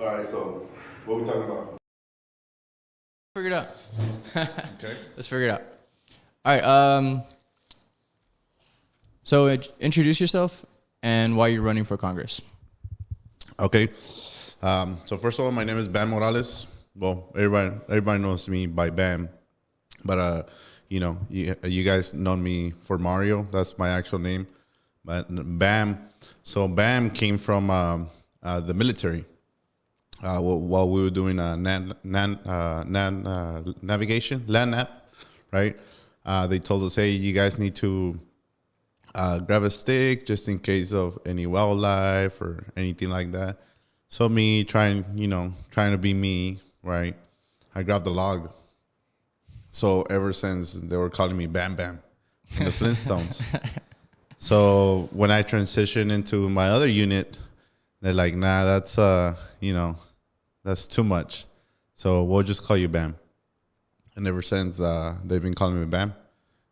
All right, so what are we talking about? Figure it out. Okay. Let's figure it out. All right. So introduce yourself and why you're running for Congress. Okay. So first of all, my name is Bam Morales. Well, everybody knows me by Bam, but you guys know me for Mario. That's my actual name. But Bam. So Bam came from the military. While we were doing navigation, land nav, right? They told us, hey, you guys need to grab a stick just in case of any wildlife or anything like that. So me trying to be me, right? I grabbed the log. So ever since they were calling me Bam Bam in the Flintstones. So when I transitioned into my other unit, they're like, nah, that's too much. So we'll just call you Bam. And ever since, they've been calling me Bam.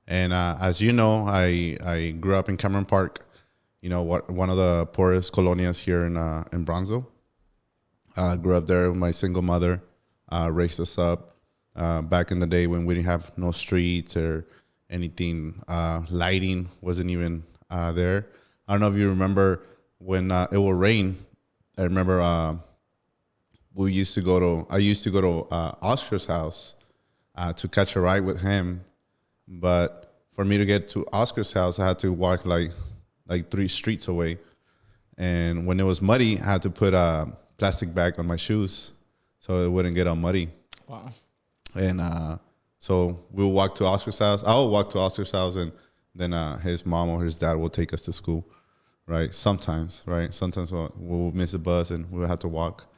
And as you know, I grew up in Cameron Park, one of the poorest colonias here in Brownsville. Grew up there with my single mother, raised us up. Back in the day when we didn't have no streets or anything, lighting wasn't even there. I don't know if you remember when it would rain. I remember I used to go to Oscar's house to catch a ride with him. But for me to get to Oscar's house, I had to walk like 3 streets away. And when it was muddy, I had to put a plastic bag on my shoes so it wouldn't get all muddy. Wow. And so we'll walk to Oscar's house. I will walk to Oscar's house, and then his mom or his dad will take us to school, right? Sometimes, right? Sometimes we'll miss a bus and we'll have to walk.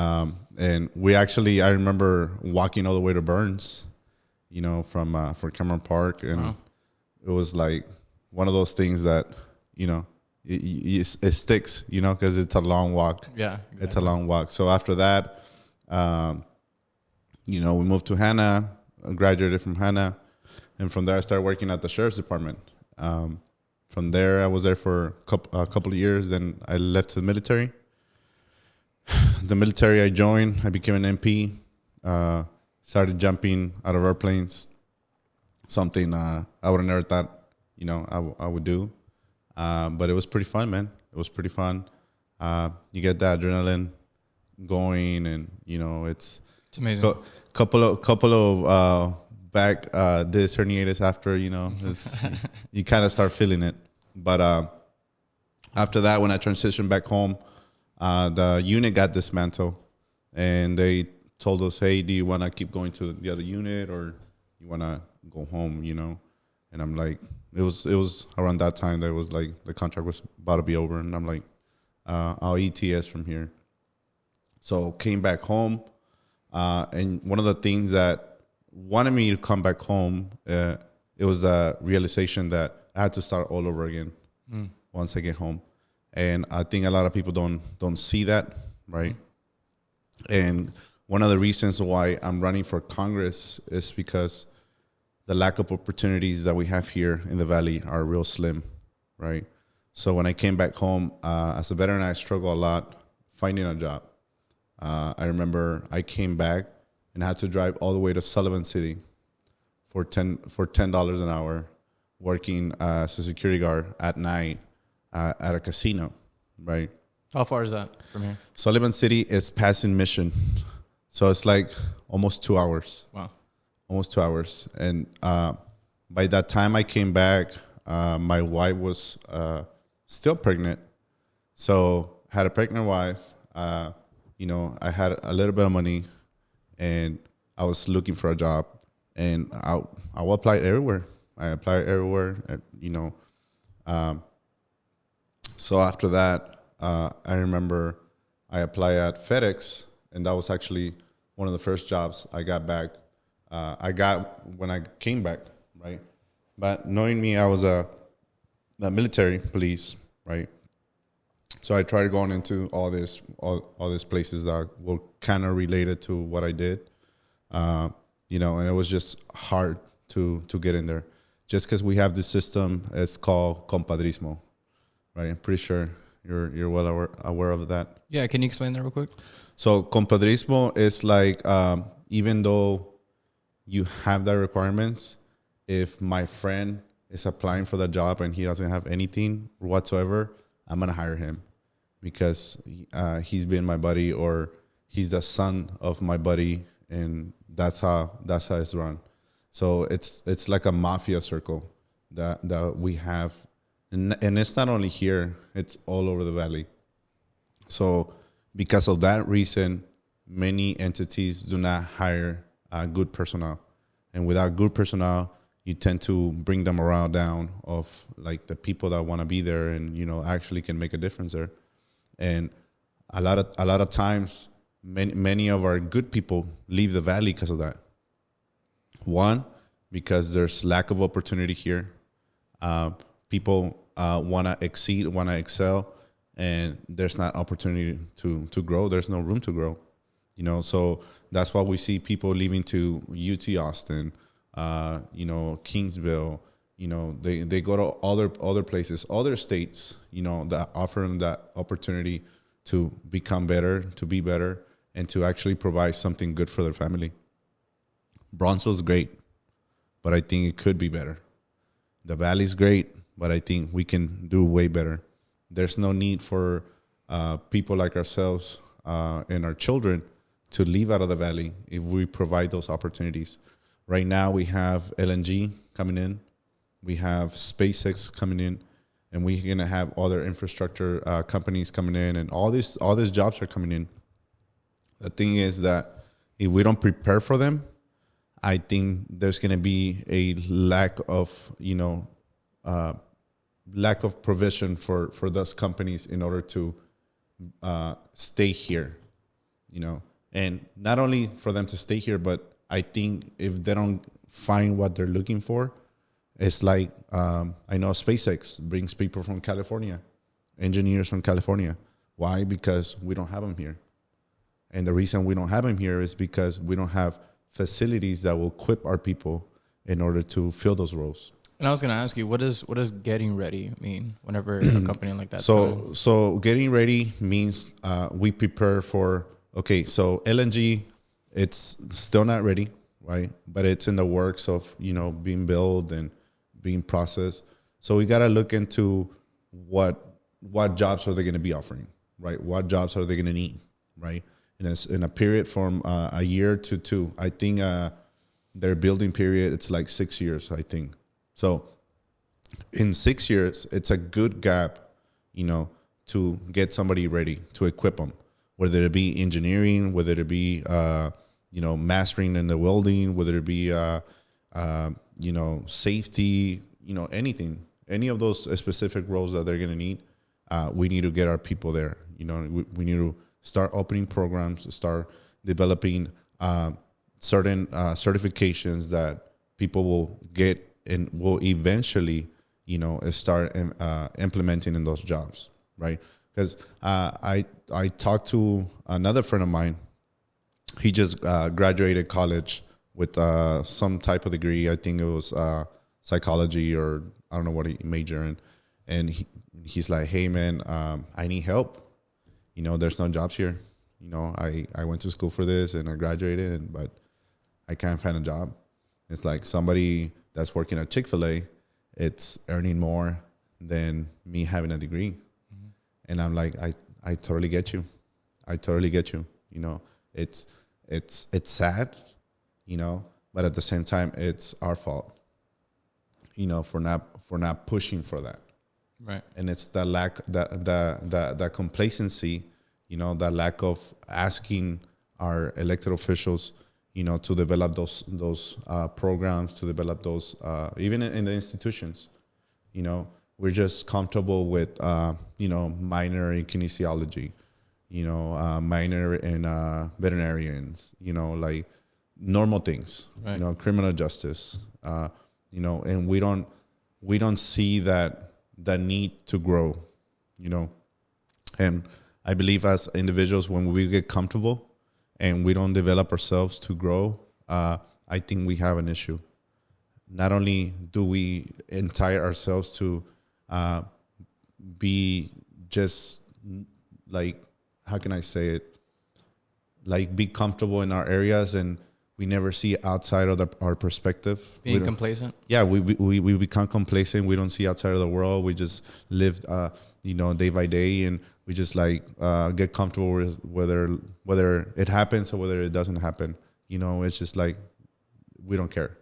And I remember walking all the way to Burns, from Cameron Park, and wow. It was like one of those things that it sticks, because it's a long walk. Yeah, exactly. It's a long walk. So after that, we moved to Hanna, graduated from Hanna, and from there I started working at the sheriff's department. From there, I was there for a couple of years. Then I left to the military. The military I joined, I became an MP. Started jumping out of airplanes, something I would have never thought, I would do. But it was pretty fun, man. It was pretty fun. You get that adrenaline going, and it's amazing. Couple of back disc herniated after, you kind of start feeling it. But after that, when I transitioned back home, the unit got dismantled, and they told us, hey, do you want to keep going to the other unit, or you want to go home, And I'm like, it was around that time that it was like the contract was about to be over, and I'm like, I'll ETS from here. So came back home, and one of the things that wanted me to come back home, it was a realization that I had to start all over again once I get home. And I think a lot of people don't see that, right? And one of the reasons why I'm running for Congress is because the lack of opportunities that we have here in the Valley are real slim, right? So when I came back home, as a veteran, I struggled a lot finding a job. I remember I came back and had to drive all the way to Sullivan City for $10 an hour, working as a security guard at night at a casino, right? How far is that from here? Sullivan City is passing Mission. So it's like almost 2 hours. Wow. Almost 2 hours. And by that time I came back, my wife was still pregnant. So I had a pregnant wife. I had a little bit of money, and I was looking for a job. And I applied everywhere. So after that, I remember I applied at FedEx, and that was actually one of the first jobs I got back. I got when I came back, right? But knowing me, I was a military police, right? So I tried going into all these places that were kind of related to what I did, and it was just hard to get in there, just because we have this system. It's called compadrismo, right? I'm pretty sure you're well aware of that. Yeah, can you explain that real quick? So compadrismo is like, even though you have the requirements, if my friend is applying for the job and he doesn't have anything whatsoever, I'm gonna hire him because he's been my buddy, or he's the son of my buddy, and that's how it's run. So it's like a mafia circle that we have, and it's not only here; it's all over the valley. So because of that reason, many entities do not hire good personnel, and without good personnel, you tend to bring them around down of like the people that want to be there and actually can make a difference there. And a lot of times, many of our good people leave the valley because of that. One, because there's lack of opportunity here. People want to exceed, want to excel, and there's not opportunity to grow. There's no room to grow. So that's why we see people leaving to UT Austin, Kingsville. They go to other places, other states, that offer them that opportunity to become better, to be better, and to actually provide something good for their family. Brownsville's great, but I think it could be better. The Valley's great, but I think we can do way better. There's no need for people like ourselves and our children to leave out of the Valley if we provide those opportunities. Right now, we have LNG coming in. We have SpaceX coming in. And we're going to have other infrastructure companies coming in. And all these jobs are coming in. The thing is that if we don't prepare for them, I think there's going to be a lack of provision for those companies in order to stay here, and not only for them to stay here, but I think if they don't find what they're looking for, it's like, I know SpaceX brings people from California, engineers from California. Why? Because we don't have them here. And the reason we don't have them here is because we don't have facilities that will equip our people in order to fill those roles. And I was going to ask you, what does getting ready mean whenever a company like that? So getting ready means we prepare for, so LNG, it's still not ready, right? But it's in the works of, being built and being processed. So we got to look into what jobs are they going to be offering, right? What jobs are they going to need, right? In a period from a year to two. I think their building period, it's like 6 years, I think. So in 6 years, it's a good gap, to get somebody ready, to equip them, whether it be engineering, whether it be, mastering in the welding, whether it be, safety, anything, any of those specific roles that they're going to need. We need to get our people there. We need to start opening programs, start developing certain certifications that people will get and will eventually, start implementing in those jobs, right? Because I talked to another friend of mine. He just graduated college with some type of degree. I think it was psychology, or I don't know what he majored in. And he's like, hey, man, I need help. There's no jobs here. I went to school for this and I graduated, but I can't find a job. It's like somebody that's working at Chick-fil-A, it's earning more than me having a degree. Mm-hmm. And I'm like, I totally get you. It's sad, but at the same time, it's our fault, for not pushing for that. Right. And it's the lack, the complacency, the lack of asking our elected officials, to develop those programs, to develop those, even in the institutions. We're just comfortable with, minor in kinesiology, minor in veterinarians, like normal things, right. Criminal justice, and we don't see that the need to grow, and I believe as individuals, when we get comfortable and we don't develop ourselves to grow, I think we have an issue. Not only do we entire ourselves to be just like, how can I say it? Like, be comfortable in our areas, and we never see outside of our perspective. Being complacent. Yeah, we become complacent. We don't see outside of the world. We just live, day by day, and we just like get comfortable with whether it happens or whether it doesn't happen. It's just like we don't care,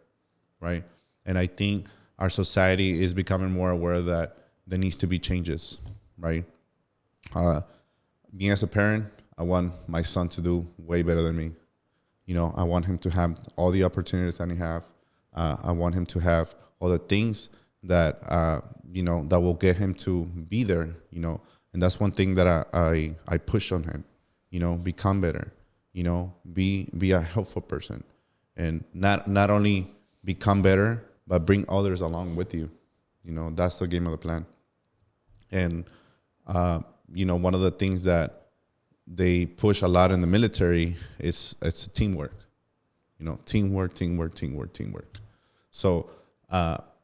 right? And I think our society is becoming more aware that there needs to be changes, right? Me as a parent, I want my son to do way better than me. I want him to have all the opportunities that he have. I want him to have all the things that, that will get him to be there, And that's one thing that I push on him, become better, be a helpful person. And not only become better, but bring others along with you. That's the game of the plan. And, one of the things that they push a lot in the military is it's teamwork, teamwork. So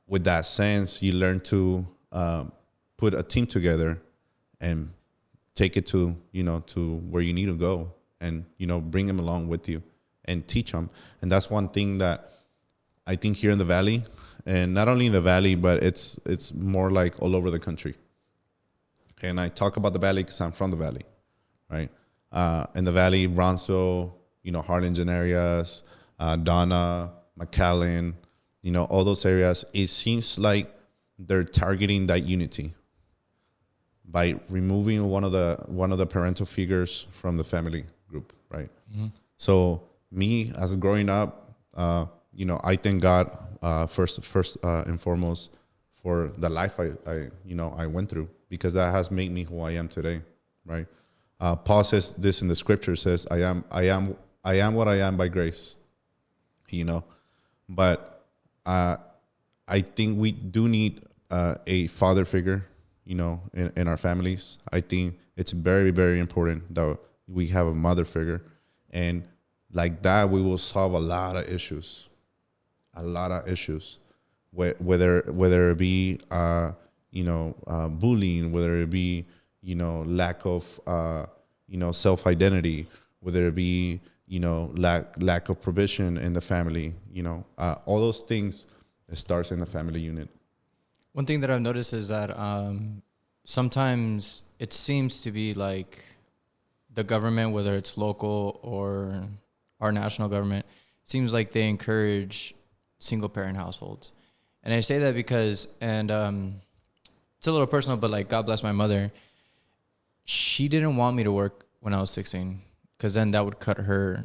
with that sense, you learn to put a team together and take it to where you need to go, and bring them along with you and teach them. And that's one thing that I think here in the Valley, and not only in the Valley, but it's more like all over the country. And I talk about the Valley because I'm from the Valley. Right, in the Valley, Brownsville, Harlingen areas, Donna, McAllen, all those areas. It seems like they're targeting that unity by removing one of the parental figures from the family group. Right. Mm-hmm. So me, as growing up, I thank God first and foremost for the life I went through, because that has made me who I am today. Right. Paul says this in the scripture, says, I am what I am by grace, but I think we do need a father figure, in our families. I think it's very, very important that we have a mother figure, and like that, we will solve a lot of issues, whether it be, bullying, whether it be, lack of, self-identity, whether it be, lack of provision in the family, all those things, it starts in the family unit. One thing that I've noticed is that sometimes it seems to be like the government, whether it's local or our national government, seems like they encourage single-parent households. And I say that because, and it's a little personal, but like, God bless my mother. She didn't want me to work when I was 16, because then that would cut her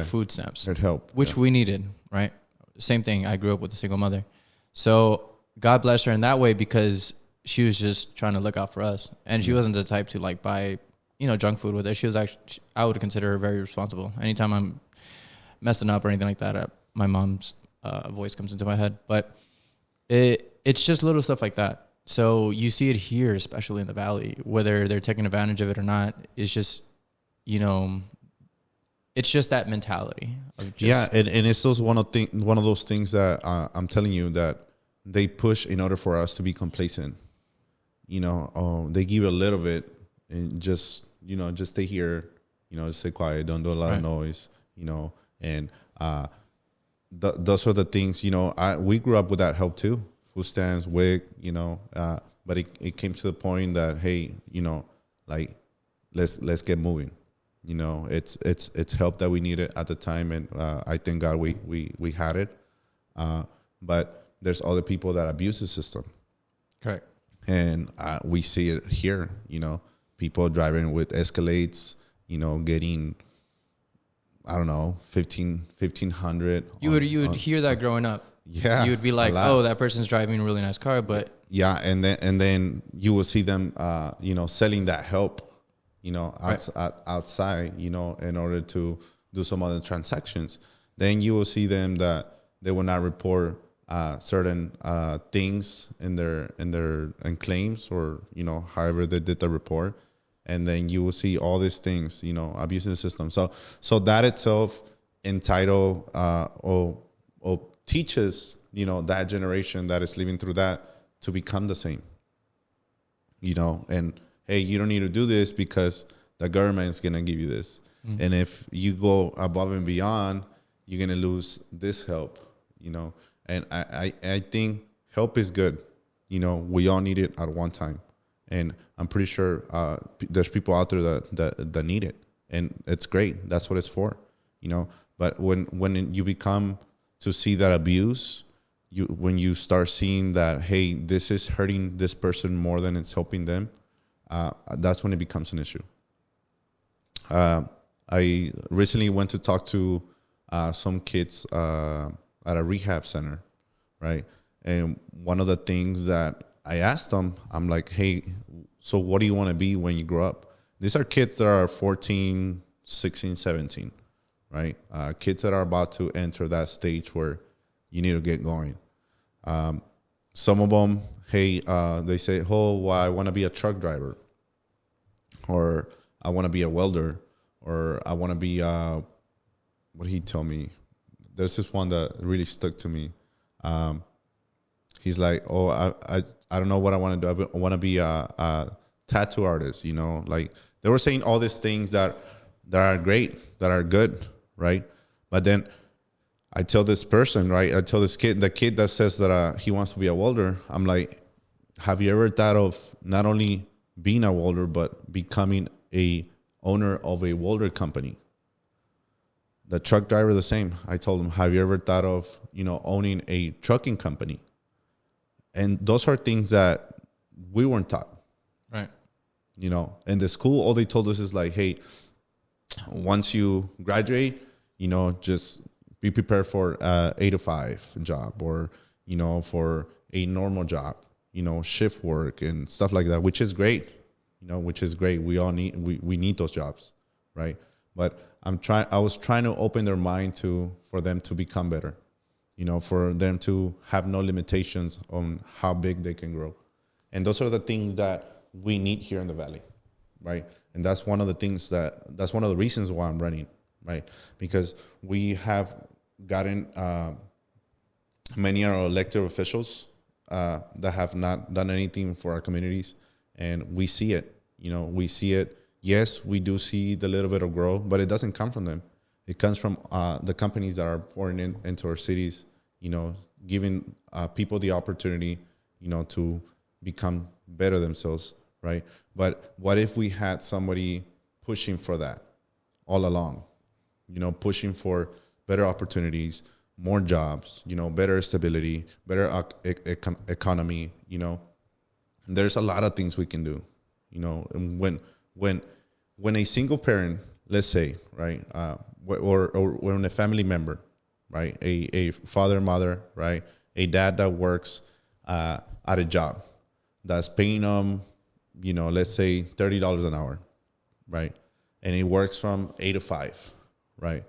food stamps. It'd help. Which we needed, right? Same thing. I grew up with a single mother. So God bless her in that way, because she was just trying to look out for us. And she wasn't the type to like buy, junk food with her. She was actually, I would consider her very responsible. Anytime I'm messing up or anything like that, my mom's voice comes into my head. But it's just little stuff like that. So you see it here, especially in the Valley, whether they're taking advantage of it or not. It's just, it's just that mentality of just, and it's those one of those things that I'm telling you that they push in order for us to be complacent. They give you a little bit and just stay here, just stay quiet, don't do a lot of noise, and those are the things, we grew up with that help too. Food stamps, WIC, but it came to the point that, hey, like let's get moving. It's help that we needed at the time, and I thank God we had it. But there's other people that abuse the system. Correct. And we see it here, people driving with Escalades, getting, I don't know, 1,500. You would hear that growing up. Yeah. You would be like, oh, that person's driving a really nice car, but yeah, and then you will see them selling that help, outside, in order to do some other transactions. Then you will see them that they will not report certain things in their claims, or however they did the report, and then you will see all these things, abusing the system. So that itself entitle or teaches that generation that is living through that to become the same, and hey, you don't need to do this because the government is going to give you this. And if you go above and beyond, you're going to lose this help, you know. And I think help is good. You know, we all need it at one time. And I'm pretty sure there's people out there that need it. And it's great. That's what it's for, you know. But when you become to see that abuse, when you start seeing that, hey, this is hurting this person more than it's helping them, that's when it becomes an issue. I recently went to talk to some kids at a rehab center, right? And one of the things that I asked them, I'm like, hey, so what do you want to be when you grow up? These are kids that are 14, 16, 17, right? Kids that are about to enter that stage where you need to get going. Some of them, hey, they say, oh, well, I want to be a truck driver, or I want to be a welder, or I want to be, what did he tell me? There's this one that really stuck to me. He's like, oh, I don't know what I want to do. I want to be a tattoo artist, you know? Like, they were saying all these things that are great, that are good, right? But then I tell this person, right? I tell this kid, the kid that says that he wants to be a welder, I'm like, have you ever thought of not only being a welder, but becoming a owner of a welder company? The truck driver, the same. I told him, have you ever thought of, you know, owning a trucking company? And those are things that we weren't taught. Right. You know, in the school, all they told us is like, hey, once you graduate, you know, just be prepared for 8 to 5 job, or, you know, for a normal job, you know, shift work and stuff like that, which is great, you know, which is great. We all need, we need those jobs, right? But I was trying to open their mind for them to become better, you know, for them to have no limitations on how big they can grow. And those are the things that we need here in the Valley, right? And that's one of the things that's one of the reasons why I'm running, right? Because we have gotten many of our elected officials that have not done anything for our communities, and we see it. You know, we see it. Yes, we do see the little bit of growth, but it doesn't come from them. It comes from the companies that are pouring into our cities, you know, giving people the opportunity, you know, to become better themselves, right? But what if we had somebody pushing for that all along, you know, pushing for better opportunities, more jobs, you know, better stability, better economy, you know? There's a lot of things we can do, you know. And when a single parent, let's say, right, or when a family member, right, a father, mother, right, a dad that works at a job that's paying them, you know, let's say $30 an hour, right, and he works from 8 to 5, right.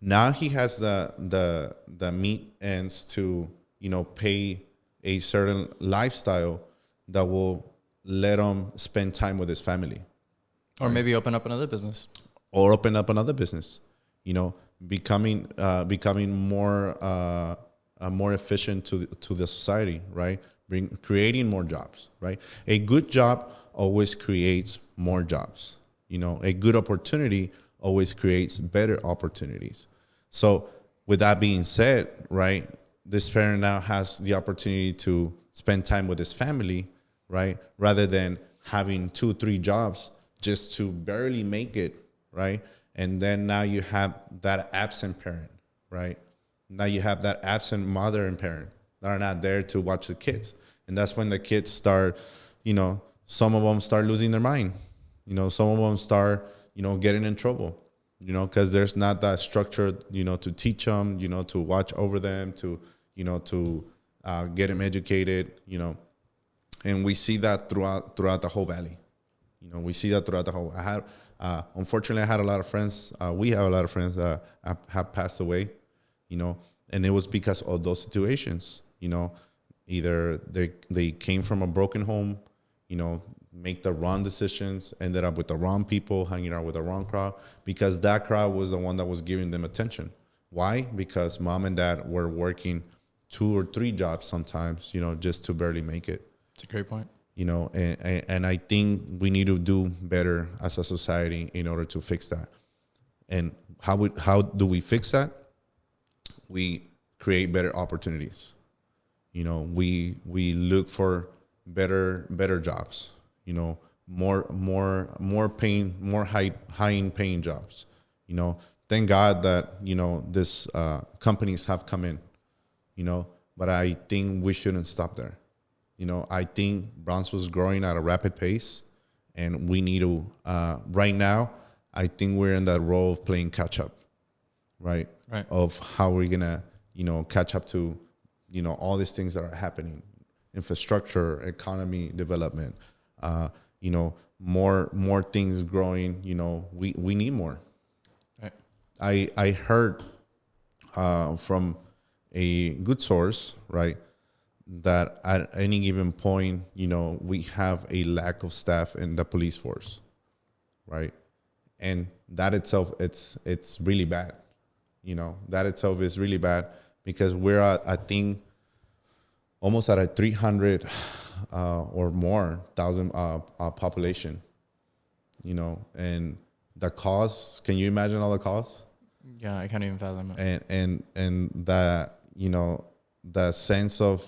Now he has the meat ends to, you know, pay a certain lifestyle that will let him spend time with his family. Or maybe open up another business. Or open up another business, you know, becoming more efficient to the society, right? Creating more jobs, right? A good job always creates more jobs. You know, a good opportunity always creates better opportunities. So with that being said, right, this parent now has the opportunity to spend time with his family, right, rather than having 2-3 jobs just to barely make it, right? And then now you have that absent parent, right? Now you have that absent mother and parent that are not there to watch the kids. And that's when the kids start, you know, some of them start losing their mind. You know, some of them start, you know, getting in trouble, you know, because there's not that structure, you know, to teach them, you know, to watch over them, to, you know, to get them educated, you know. And we see that throughout the whole valley. You know, we see that throughout the whole. Unfortunately, I had a lot of friends. We have a lot of friends that have passed away, you know, and it was because of those situations. You know, either they came from a broken home, you know, make the wrong decisions, ended up with the wrong people, hanging out with the wrong crowd, because that crowd was the one that was giving them attention. Why? Because mom and dad were working 2 or 3 jobs sometimes, you know, just to barely make it. It's a great point. and I think we need to do better as a society in order to fix that. And how do we fix that? We create better opportunities. We look for better jobs. More paying, more high paying jobs. Thank God that this companies have come in. But I think we shouldn't stop there. I think Brownsville is growing at a rapid pace, and we need to. Right now, I think we're in that role of playing catch up, right? Of how we're gonna, catch up to, all these things that are happening, infrastructure, economy, development, more things growing. We need more. Right. I heard from a good source, right, that at any given point, we have a lack of staff in the police force, right? And that itself, it's really bad. That itself is really bad because we're at, I think, almost at a 300 or more thousand population, and the cost, can you imagine all the costs? Yeah, I can't even fathom it. And that, the sense of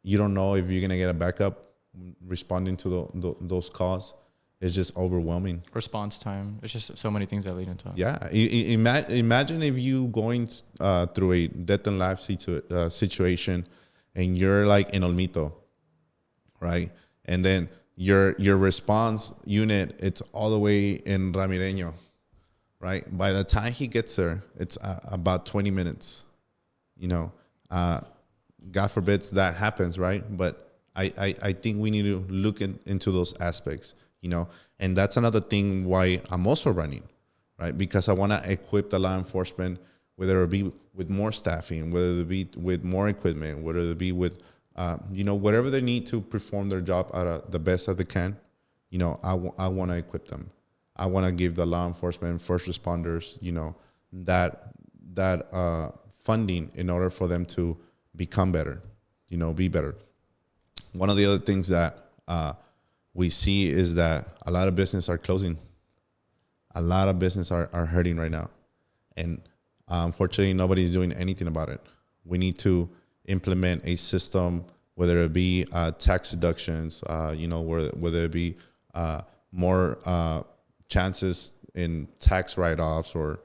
you don't know if you're going to get a backup responding to those calls is just overwhelming. Response time. It's just so many things that lead into it. Yeah. Imagine if you going through a death and life situation and you're like in Olmito, right? And then your response unit, it's all the way in Ramireño, right? By the time he gets there, it's about 20 minutes, God forbids that happens, right? But I think we need to look into those aspects, and that's another thing why I'm also running, right? Because I want to equip the law enforcement, whether it be with more staffing, whether it be with more equipment, whether it be with, whatever they need to perform their job at the best that they can, I want to equip them. I want to give the law enforcement, first responders, that funding in order for them to become better, be better. One of the other things that we see is that a lot of business are closing. A lot of business are hurting right now. And unfortunately, nobody's doing anything about it. We need to implement a system, whether it be tax deductions, whether it be more chances in tax write-offs or,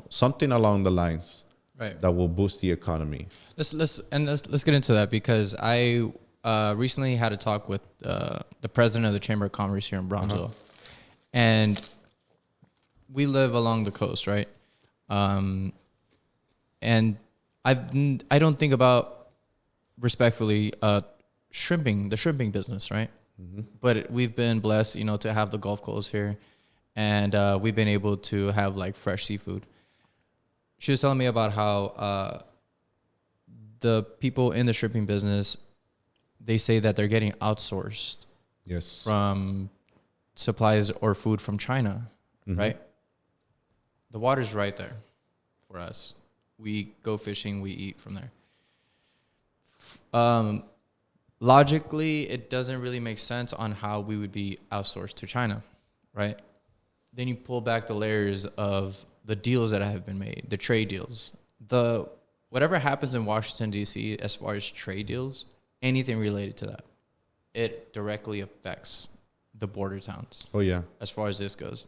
something along the lines. Right. That will boost the economy. Let's get into that because I recently had a talk with the president of the Chamber of Commerce here in Brownsville, and we live along the coast, right? And I don't think about respectfully the shrimping business, right? Mm-hmm. But we've been blessed, to have the Gulf Coast here, and we've been able to have like fresh seafood. She was telling me about how the people in the shipping business, they say that they're getting outsourced from supplies or food from China, right? The water's right there for us. We go fishing, we eat from there. Logically, it doesn't really make sense on how we would be outsourced to China, right? Then you pull back the layers of the deals that have been made, the trade deals, whatever happens in Washington, D.C. as far as trade deals, anything related to that, it directly affects the border towns. Oh, yeah. As far as this goes.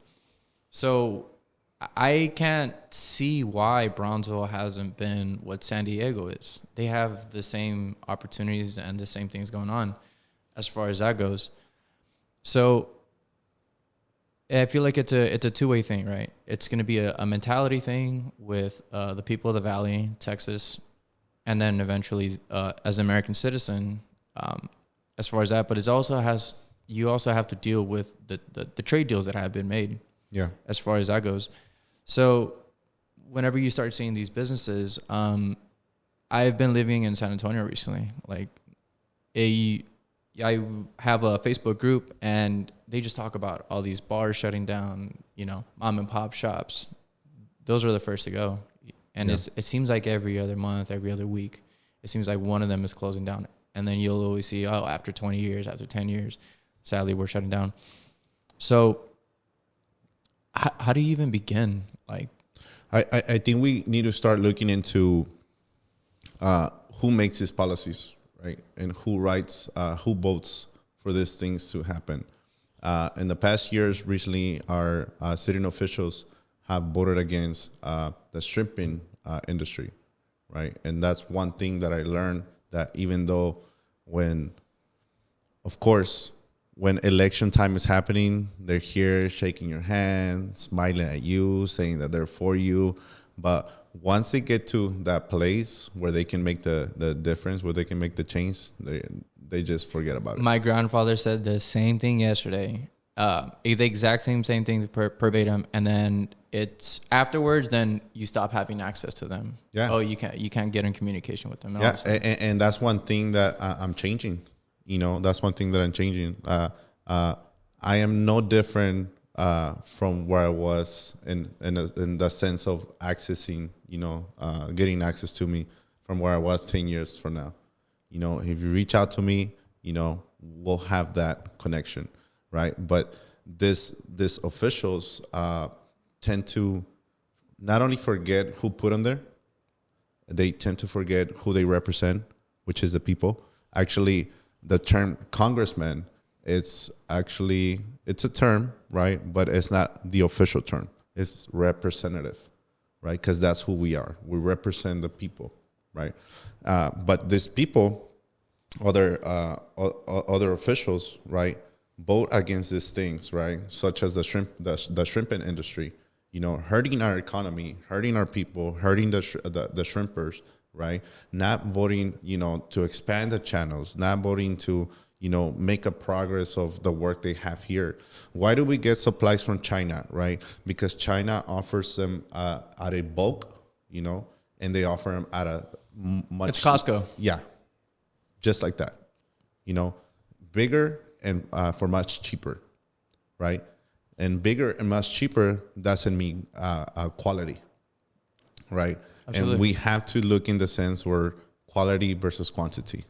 So I can't see why Brownsville hasn't been what San Diego is. They have the same opportunities and the same things going on as far as that goes. So I feel like it's a two-way thing, right? It's going to be a mentality thing with the people of the Valley, Texas, and then eventually as an American citizen, as far as that. But you also have to deal with the trade deals that have been made. Yeah. As far as that goes. So whenever you start seeing these businesses, I've been living in San Antonio recently. Like I have a Facebook group and they just talk about all these bars shutting down, mom and pop shops. Those are the first to go. And it seems like every other month, every other week, it seems like one of them is closing down and then you'll always see, oh, after 20 years, after 10 years, sadly, we're shutting down. So how do you even begin? Like, I think we need to start looking into who makes these policies, right? And who writes, who votes for these things to happen. In the past years, recently, our city officials have voted against the shrimping industry, right? And that's one thing that I learned, that even though of course, when election time is happening, they're here shaking your hand, smiling at you, saying that they're for you. But once they get to that place where they can make the difference, where they can make the change, they just forget about it. My grandfather said the same thing yesterday. The exact same thing verbatim, and then it's afterwards. Then you stop having access to them. Yeah. Oh, you can't get in communication with them. Yeah, and that's one thing that I'm changing. That's one thing that I'm changing. I am no different from where I was in the sense of accessing, getting access to me from where I was 10 years from now. If you reach out to me, we'll have that connection, right? But this officials tend to not only forget who put them there, they tend to forget who they represent, which is the people. Actually, the term congressman, it's a term, right? But it's not the official term. It's representative, right? Because that's who we are. We represent the people, right? But these people, other officials, right, vote against these things, right? Such as the shrimping industry, hurting our economy, hurting our people, hurting the shrimpers, right? Not voting, to expand the channels, not voting to, make a progress of the work they have here. Why do we get supplies from China, right? Because China offers them at a bulk, and they offer them at a much... It's Costco. Yeah, just like that. Bigger and for much cheaper, right? And bigger and much cheaper doesn't mean quality, right? Absolutely. And we have to look in the sense where quality versus quantity,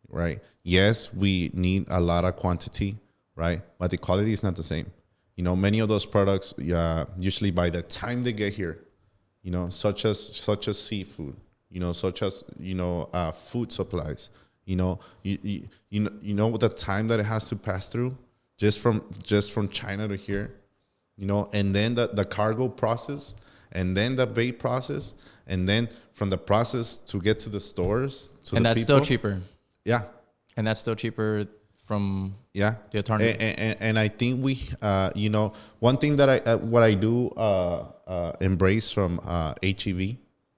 right? Yes, we need a lot of quantity, right? But the quality is not the same. Many of those products, usually by the time they get here, such as seafood, such as food supplies, the time that it has to pass through just from China to here, and then the cargo process, and then the bait process, and then from the process to get to the stores. And that's still cheaper. Yeah. And that's still cheaper from the alternative. And I think we, one thing that I do embrace from HEV,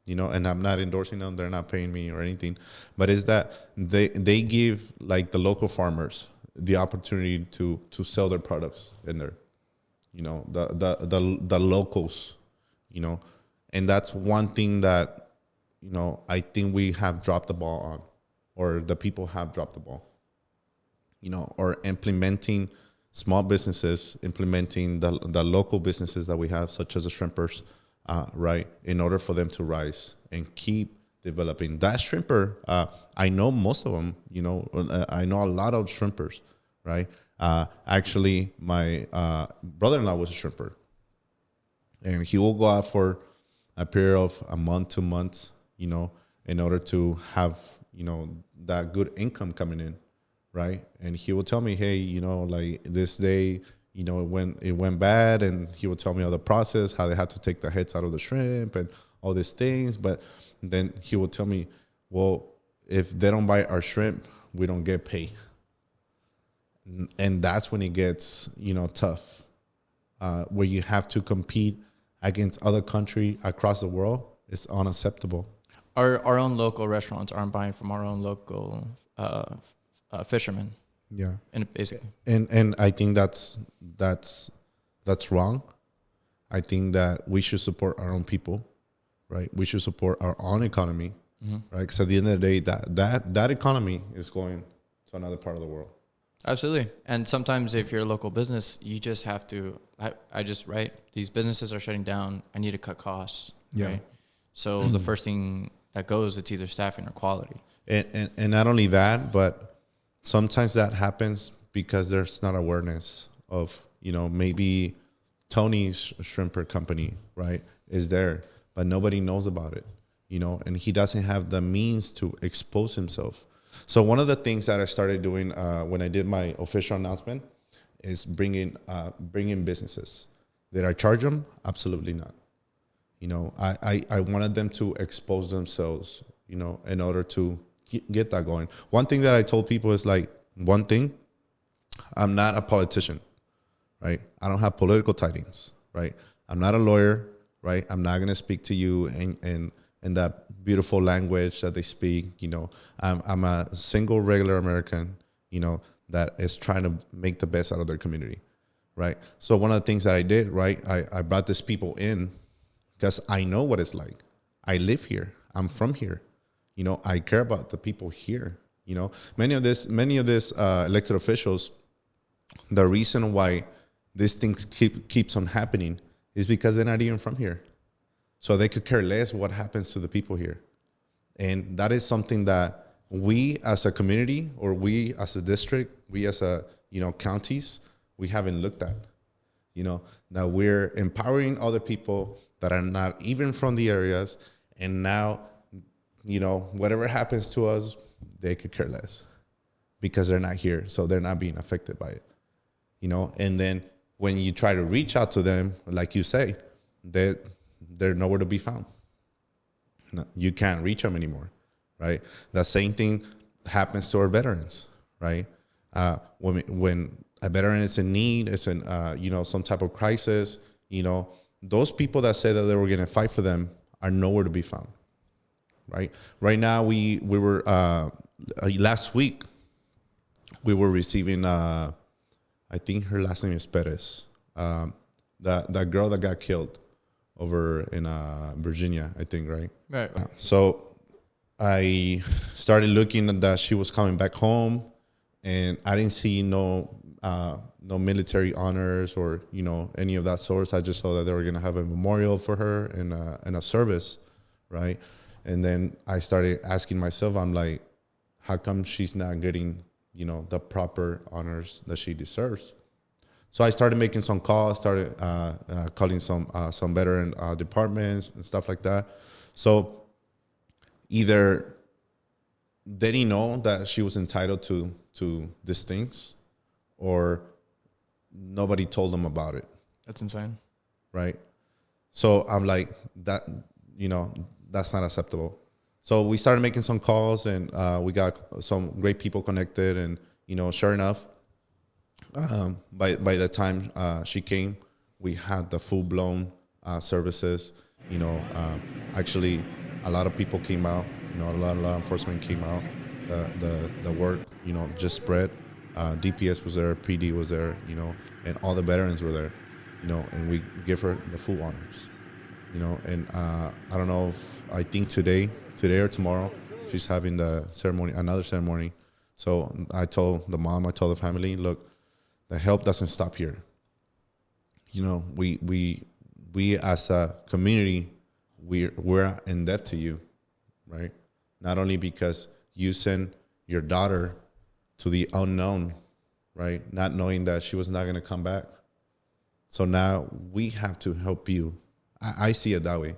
and I'm not endorsing them, they're not paying me or anything, but is that they give like the local farmers the opportunity to sell their products in there, the locals, and that's one thing that, I think we have dropped the ball on, or the people have dropped the ball, or implementing small businesses, implementing the local businesses that we have, such as the shrimpers, right, in order for them to rise and keep developing. That shrimper, I know most of them, I know a lot of shrimpers, right? Actually, my brother-in-law was a shrimper, and he will go out for a period of a month, 2 months, in order to have, that good income coming in, right? And he will tell me, hey, like this day, it went bad, and he would tell me all the process, how they had to take the heads out of the shrimp and all these things. But then he would tell me, well, if they don't buy our shrimp, we don't get paid. And that's when it gets, tough, where you have to compete against other countries across the world. It's unacceptable. Our own local restaurants aren't buying from our own local fishermen. Yeah, and basically, and I think that's wrong. I think that we should support our own people, right? We should support our own economy, right? Because at the end of the day, that economy is going to another part of the world. Absolutely. And sometimes if you're a local business, you just have to, these businesses are shutting down. I need to cut costs. Yeah. Right? So the first thing that goes, it's either staffing or quality. And not only that, but sometimes that happens because there's not awareness of, maybe Tony's shrimper company, right, is there, but nobody knows about it, and he doesn't have the means to expose himself. So one of the things that I started doing when I did my official announcement is bringing businesses. Did I charge them? Absolutely not. I wanted them to expose themselves, in order to get that going. One thing that I told people is like, one thing, I'm not a politician, right? I don't have political tidings, right? I'm not a lawyer, right? I'm not going to speak to you in that beautiful language that they speak. I'm a single regular American, that is trying to make the best out of their community, right? So one of the things that I did, right, I brought these people in because I know what it's like. I live here. I'm from here. I care about the people here. Many of these elected officials, the reason why these things keeps on happening is because they're not even from here. So they could care less what happens to the people here. And that is something that we as a community, or we as a district, we as a, counties, we haven't looked at. That we're empowering other people that are not even from the areas. And now, whatever happens to us, they could care less because they're not here. So they're not being affected by it, and then when you try to reach out to them, like you say, they're nowhere to be found. No, you can't reach them anymore, right? The same thing happens to our veterans, right? When a veteran is in need, it's in, some type of crisis, those people that say that they were going to fight for them are nowhere to be found. Right. Right now, we were last week we were receiving. I think her last name is Perez. That girl that got killed over in Virginia, I think. Right. Right. So I started looking at that she was coming back home, and I didn't see no military honors or any of that sort. I just saw that they were going to have a memorial for her and a service, right. And then I started asking myself, I'm like, how come she's not getting, the proper honors that she deserves? So I started making some calls, started calling some veteran departments and stuff like that. So either they didn't know that she was entitled to these things, or nobody told them about it. That's insane. Right? So I'm like, that, that's not acceptable. So we started making some calls, and we got some great people connected. And, sure enough, by the time she came, we had the full-blown services. Actually, a lot of people came out. A lot of law enforcement came out. The work, just spread. DPS was there, PD was there, and all the veterans were there, and we give her the full honors. And I don't know if I think today or tomorrow, she's having another ceremony. So I told the family, look, the help doesn't stop here. We as a community, we're in debt to you, right? Not only because you sent your daughter to the unknown, right? Not knowing that she was not going to come back. So now we have to help you. I see it that way.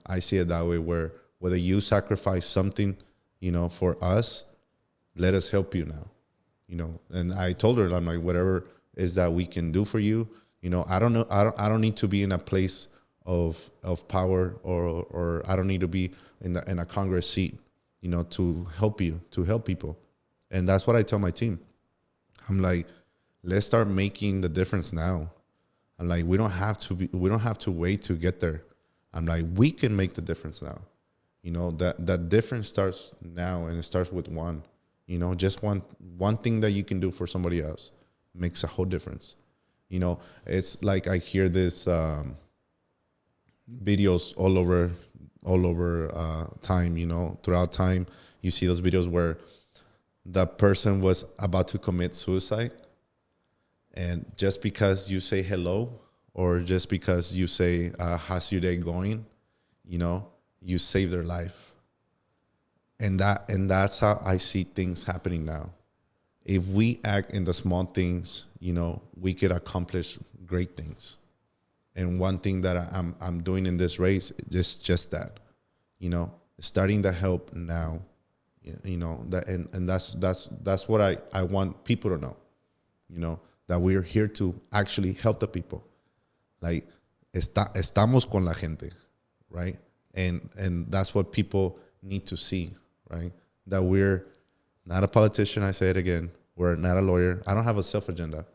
I see it that way, where whether you sacrifice something, for us, let us help you now. And I told her, I'm like, whatever is that we can do for you. I don't know. I don't need to be in a place of power, or I don't need to be in a Congress seat, to help you, to help people. And that's what I tell my team. I'm like, let's start making the difference now. I'm like, we don't have to wait to get there. I'm like, we can make the difference now. That difference starts now, and it starts with one. Just one thing that you can do for somebody else makes a whole difference. It's like I hear this videos all over time. Throughout time, you see those videos where the person was about to commit suicide. And just because you say hello, or just because you say, how's your day going, you you save their life. And that's how I see things happening now. If we act in the small things, we could accomplish great things. And one thing that I'm doing in this race is just that, starting to help now, that's what I want people to know, that we're here to actually help the people. Like, estamos con la gente, right? And that's what people need to see, right? That we're not a politician. I say it again. We're not a lawyer. I don't have a self-agenda.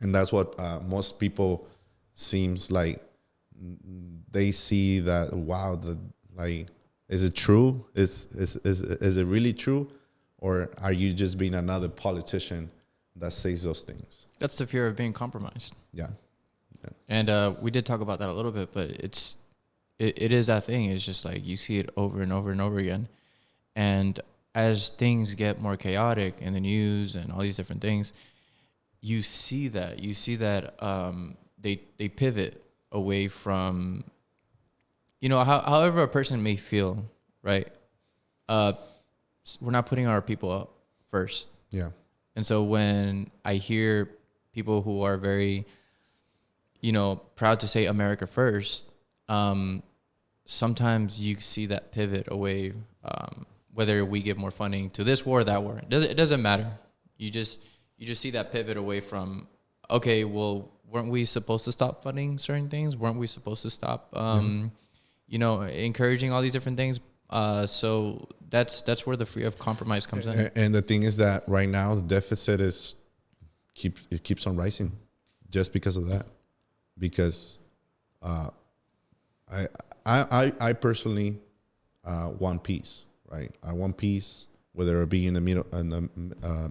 And that's what most people seems like they see that, wow, is it true? Is it really true? Or are you just being another politician that says those things? That's the fear of being compromised. Yeah. And we did talk about that a little bit, but it is that thing. It's just like you see it over and over and over again. And as things get more chaotic in the news and all these different things, you see that they pivot away from, however a person may feel, right? We're not putting our people up first. Yeah. And so when I hear people who are very, proud to say America first, sometimes you see that pivot away, whether we give more funding to this war or that war. It doesn't matter. You just see that pivot away from, okay, well, weren't we supposed to stop funding certain things? Weren't we supposed to stop, encouraging all these different things? So that's where the fear of compromise comes in. And the thing is that right now the deficit keeps on rising, just because of that. Because I personally want peace, right? I want peace, whether it be in the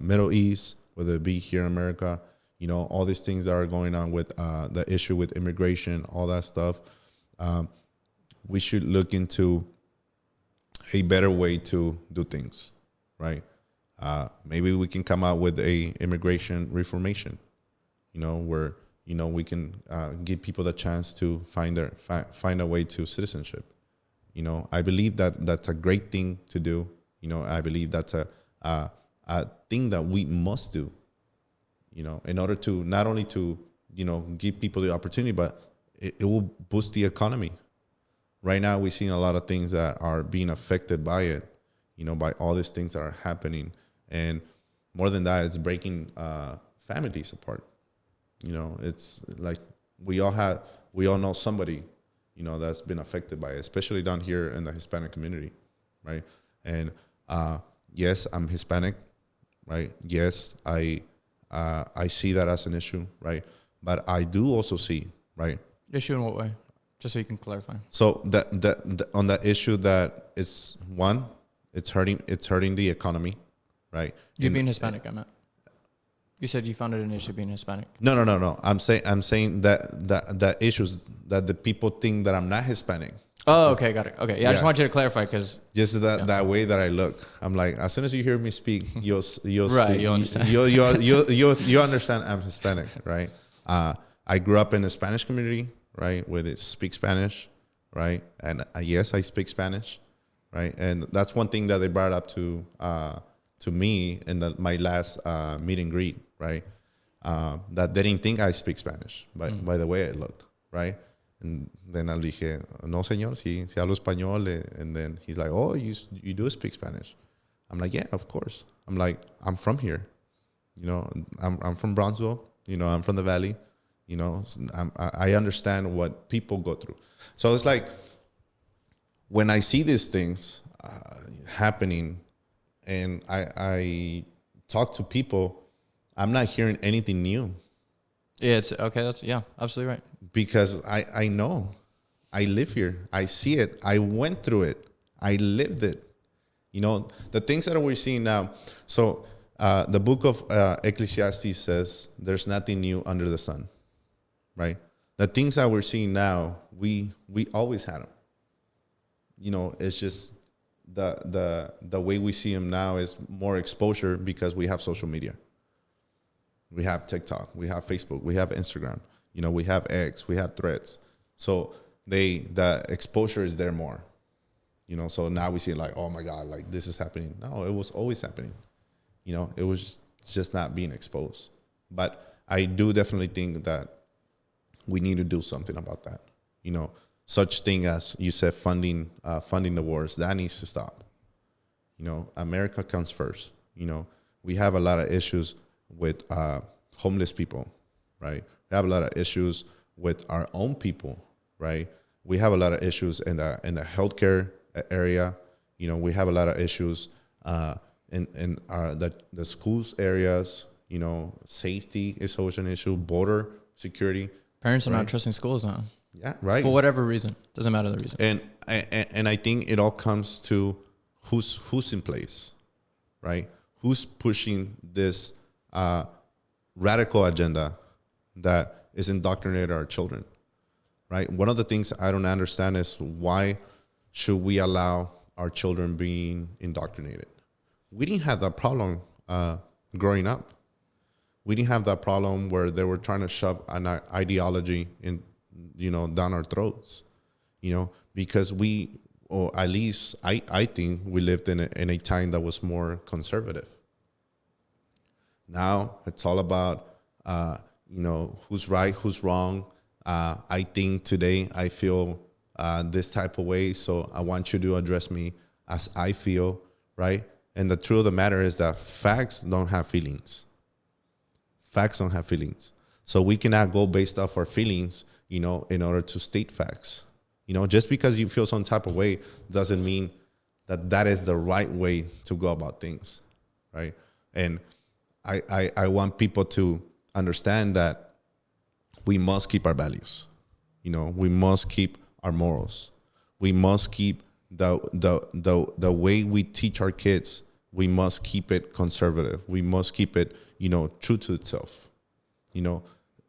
Middle East, whether it be here in America. All these things that are going on with the issue with immigration, all that stuff. We should look into a better way to do things, right? Maybe we can come out with a immigration reformation, where we can give people the chance to find a way to citizenship. I believe that that's a great thing to do. I believe that's a thing that we must do. In order to not only to, give people the opportunity, but it will boost the economy. Right now, we're seeing a lot of things that are being affected by it, by all these things that are happening. And more than that, it's breaking families apart. It's like we all know somebody, that's been affected by it, especially down here in the Hispanic community, right? And yes, I'm Hispanic, right? Yes, I see that as an issue, right? But I do also see, right? Issue in what way? Just so you can clarify. So that on that issue that it's hurting the economy, right? You being Hispanic, I meant. You said you found it an issue being Hispanic. No. I'm saying that issues that the people think that I'm not Hispanic. Oh, okay, got it. Okay, yeah. I just want you to clarify because just that way that I look, I'm like, as soon as you hear me speak, you'll right, see, you understand. You understand I'm Hispanic, right? I grew up in the Spanish community, right, where they speak Spanish, right, and yes, I speak Spanish, right, and that's one thing that they brought up to me in my last meet and greet, right, that they didn't think I speak Spanish, by the way I looked, right. And then I dije, no, señor, si hablo español. And then he's like, oh, you do speak Spanish. I'm like, yeah, of course. I'm like, I'm from here. I'm from Brownsville. I'm from the Valley. I understand what people go through. So it's like, when I see these things happening and I talk to people, I'm not hearing anything new. Yeah, it's okay. That's absolutely right. Because I know, I live here. I see it. I went through it. I lived it. The things that we're seeing now. So the book of Ecclesiastes says there's nothing new under the sun, right? The things that we're seeing now, we always had them. It's just the way we see them now is more exposure because we have social media. We have TikTok, we have Facebook, we have Instagram, we have X, we have Threads. So the exposure is there more, You know, so now we see it like, oh my God, like this is happening. No, it was always happening. You know, it was just not being exposed. But I do definitely think that we need to do something about that. You know, such thing as you said, funding the wars, that needs to stop. You know, America comes first. You know, we have a lot of issues with homeless people, right? We have a lot of issues with our own people, right? We have a lot of issues in the healthcare area. You know, we have a lot of issues in the schools areas. You know, safety is always an issue. Border security. Parents are not trusting schools now. Yeah, right. For whatever reason, doesn't matter the reason. And I think it all comes to who's in place, right? Who's pushing this radical agenda that is indoctrinated our children, right? One of the things I don't understand is why should we allow our children being indoctrinated? We didn't have that problem growing up. We didn't have that problem where they were trying to shove an ideology in, you know, down our throats, you know, because or at least I think we lived in a time that was more conservative. Now it's all about, you know, who's right, who's wrong. I think today I feel this type of way, so I want you to address me as I feel, right? And the truth of the matter is that facts don't have feelings. Facts don't have feelings. So we cannot go based off our feelings, you know, in order to state facts. You know, just because you feel some type of way doesn't mean that is the right way to go about things, right? And I want people to understand that we must keep our values. You know, we must keep our morals. We must keep the way we teach our kids. We must keep it conservative. We must keep it, you know, true to itself. You know,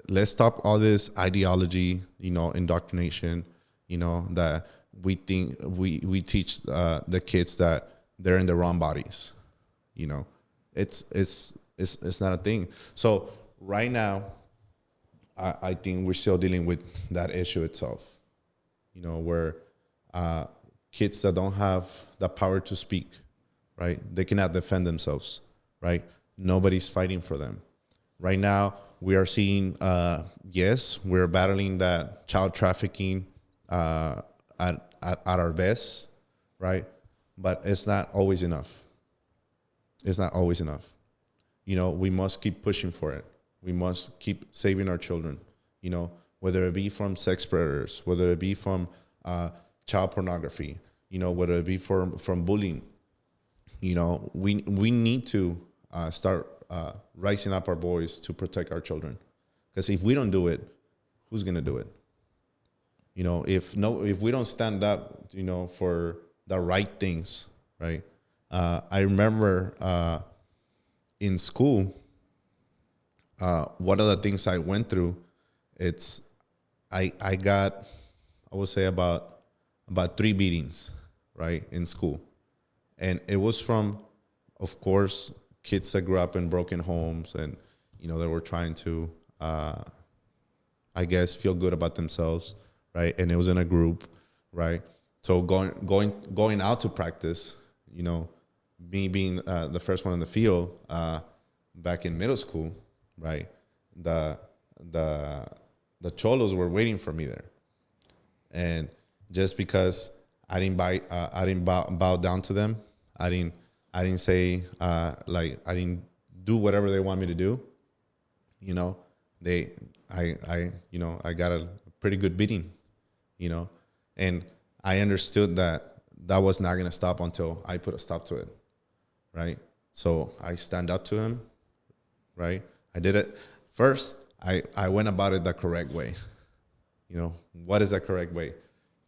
let's stop all this ideology, you know, indoctrination, you know, that we think we teach the kids that they're in the wrong bodies. You know, it's not a thing. So right now, I think we're still dealing with that issue itself. You know, where kids that don't have the power to speak, right? They cannot defend themselves, right? Nobody's fighting for them. Right now, we are seeing, yes, we're battling that child trafficking at our best, right? But it's not always enough. It's not always enough. You know, we must keep pushing for it. We must keep saving our children, you know, whether it be from sex predators, whether it be from child pornography, you know, whether it be from bullying. You know, we need to start rising up our boys to protect our children. Because if we don't do it, who's going to do it? You know, if we don't stand up, you know, for the right things, right? I remember in school, one of the things I went through, I got, I would say about 3 beatings, right, in school. And it was from, of course, kids that grew up in broken homes and, you know, they were trying to, I guess, feel good about themselves, right? And it was in a group, right? So going out to practice, you know, me being the first one in the field back in middle school, right? The cholos were waiting for me there. And just because I didn't bow down to them. I didn't say I didn't do whatever they want me to do. You know, I got a pretty good beating, you know, and I understood that was not going to stop until I put a stop to it. Right. So I stand up to him. Right. I did it first. I went about it the correct way. You know, what is the correct way?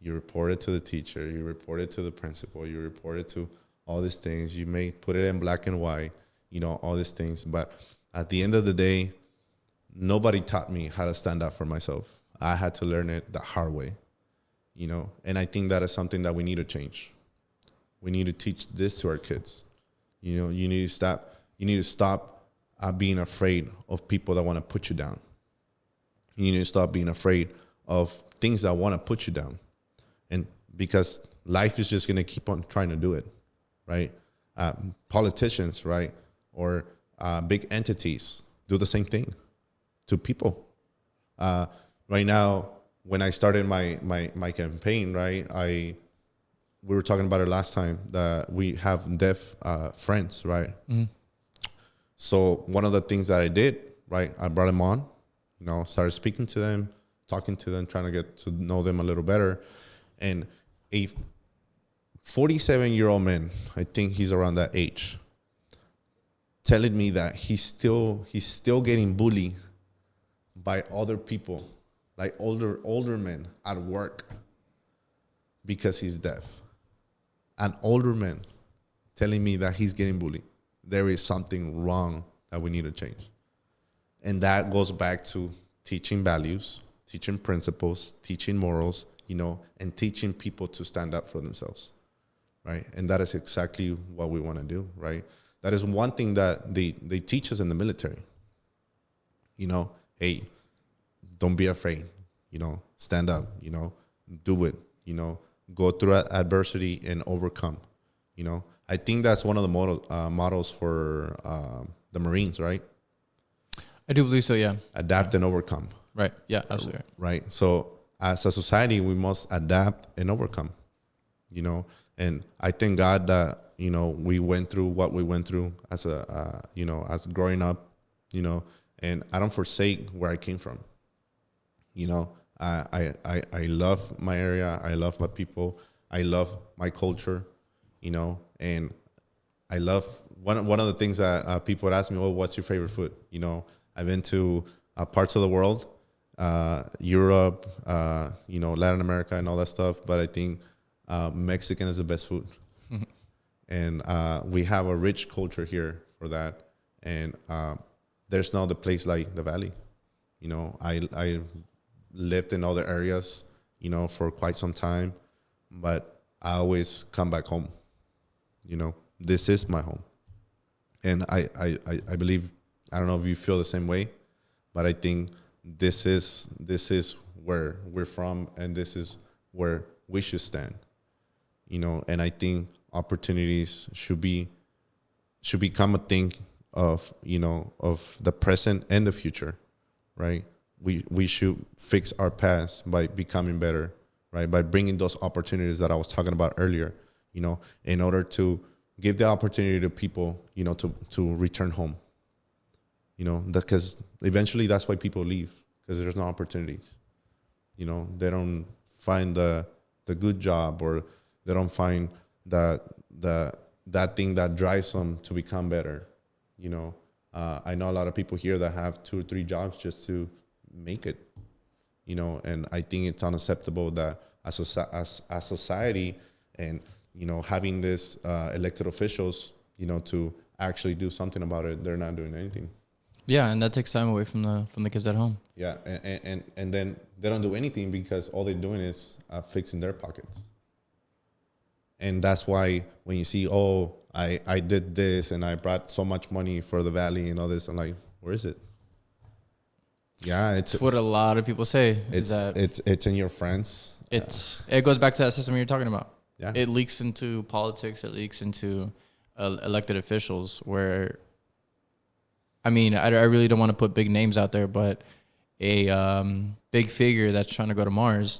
You report it to the teacher, you report it to the principal, you report it to all these things. You may put it in black and white, you know, all these things. But at the end of the day, nobody taught me how to stand up for myself. I had to learn it the hard way, you know. And I think that is something that we need to change. We need to teach this to our kids. You know, you need to stop being afraid of people that want to put you down. You need to stop being afraid of things that want to put you down. And because life is just going to keep on trying to do it, right? Politicians, right, or big entities do the same thing to people. Right now, when I started my campaign, right, we were talking about it last time that we have deaf friends, right? Mm-hmm. So one of the things that I did, right, I brought them on, started speaking to them, talking to them, trying to get to know them a little better. And a 47-year-old man, I think he's around that age, telling me that he's still getting bullied by other people, like older men at work, because he's deaf. An older man telling me that he's getting bullied. There is something wrong that we need to change. And that goes back to teaching values, teaching principles, teaching morals, and teaching people to stand up for themselves, right? And that is exactly what we want to do, right? That is one thing that they teach us in the military. Hey, don't be afraid, stand up, do it, go through adversity and overcome, I think that's one of the models for the Marines, right? I do believe so, yeah. Adapt and overcome. Right, yeah, absolutely. Right. So as a society, we must adapt and overcome, and I thank God that, we went through what we went through as as growing up, and I don't forsake where I came from. I love my area. I love my people. I love my culture, and I love one of the things that people would ask me, oh, what's your favorite food? I've been to parts of the world, Europe, Latin America and all that stuff. But I think Mexican is the best food. Mm-hmm. And we have a rich culture here for that. And there's no other place like the Valley. I lived in other areas, for quite some time, but I always come back home. This is my home. And I believe, I don't know if you feel the same way, but I think this is where we're from, and this is where we should stand. And I think opportunities should become a thing of the present and the future, right? We should fix our past by becoming better, right? By bringing those opportunities that I was talking about earlier, in order to give the opportunity to people, to return home, because eventually that's why people leave, because there's no opportunities. They don't find the good job, or they don't find that thing that drives them to become better. I know a lot of people here that have 2 or 3 jobs just to make it, and I think it's unacceptable that as society, and having this elected officials, to actually do something about it, they're not doing anything. Yeah, and that takes time away from the kids at home. Yeah, and then they don't do anything because all they're doing is fixing their pockets. And that's why when you see, oh, I did this and I brought so much money for the Valley and all this, I'm like, where is it? Yeah, it's what a lot of people say. It's in your friends. It goes back to that system you're talking about. Yeah, it leaks into politics. It leaks into elected officials. Where, I mean, I really don't want to put big names out there, but a big figure that's trying to go to Mars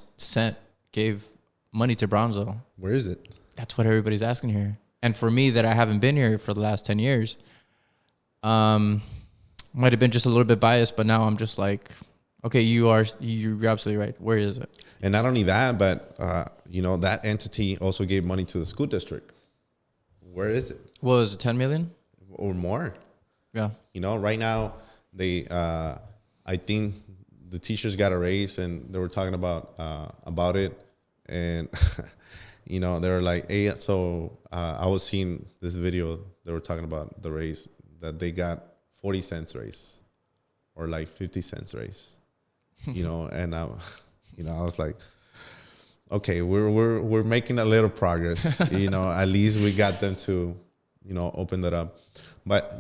gave money to Brownsville. Where is it? That's what everybody's asking here. And for me, that I haven't been here for the last 10 years, might have been just a little bit biased, but now I'm just like, okay, you're absolutely right. Where is it? And not only that, but that entity also gave money to the school district. Where is it? What was it, 10 million or more? Yeah. Right now they, I think the teachers got a raise, and they were talking about it, and they were like, hey, so I was seeing this video. They were talking about the raise that they got 40 cents raise, or like 50 cents raise, and I was like, okay, we're making a little progress, at least we got them to, open that up. But,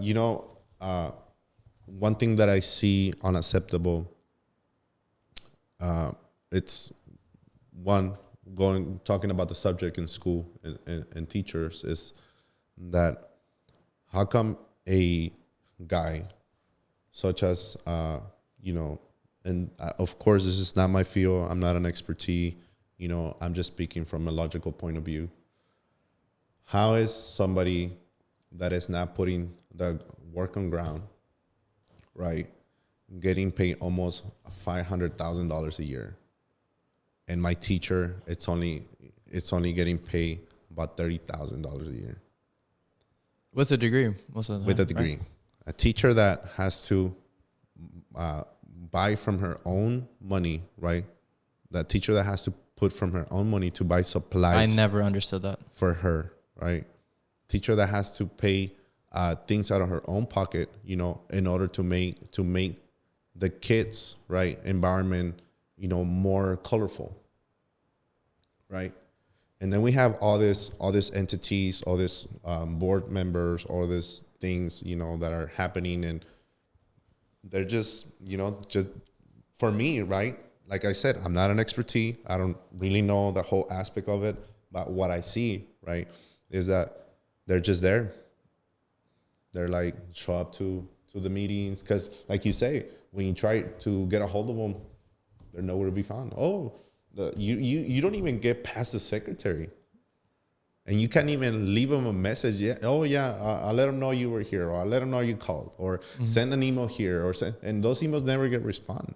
one thing that I see unacceptable, it's one, talking about the subject in school and teachers is that how come a guy such as, and of course, this is not my field. I'm not an expertise. I'm just speaking from a logical point of view. How is somebody that is not putting the work on ground, right, getting paid almost $500,000 a year? And my teacher, it's only getting paid about $30,000 a year. With a degree, most of the time. With a degree. Right? A teacher that has to buy from her own money, right? That teacher that has to put from her own money to buy supplies. I never understood that. For her, right? Teacher that has to pay things out of her own pocket, in order to make the kids, right, environment, more colorful, right? And then we have all these entities, all these board members, all these things, that are happening, and they're just for me, right? Like I said, I'm not an expertise. I don't really know the whole aspect of it, but what I see, right, is that they're just there. They're like, show up to the meetings, because like you say, when you try to get a hold of them, they're nowhere to be found. Oh, you don't even get past the secretary, and you can't even leave them a message. Yeah, oh yeah, I'll let them know you were here, or I'll let them know you called, or send an email here, and those emails never get responded.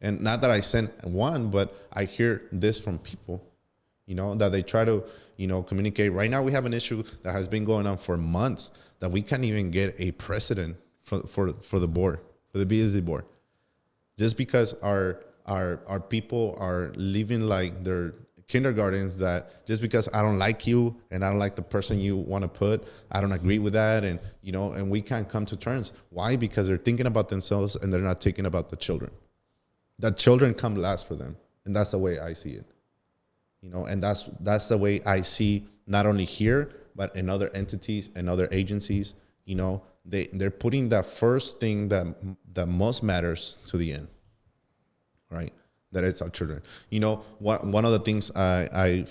And not that I sent one, but I hear this from people, that they try to, communicate. Right now we have an issue that has been going on for months that we can't even get a precedent for the board, for the BSD board, just because our people are living like they're kindergartens, that just because I don't like you and I don't like the person you want to put, I don't agree with that, and and we can't come to terms. Why? Because they're thinking about themselves and they're not thinking about the children. That children come last for them, and that's the way I see it. And that's the way I see, not only here but in other entities and other agencies. They're putting that first thing that most matters to the end, right? That it's our children. One of the things I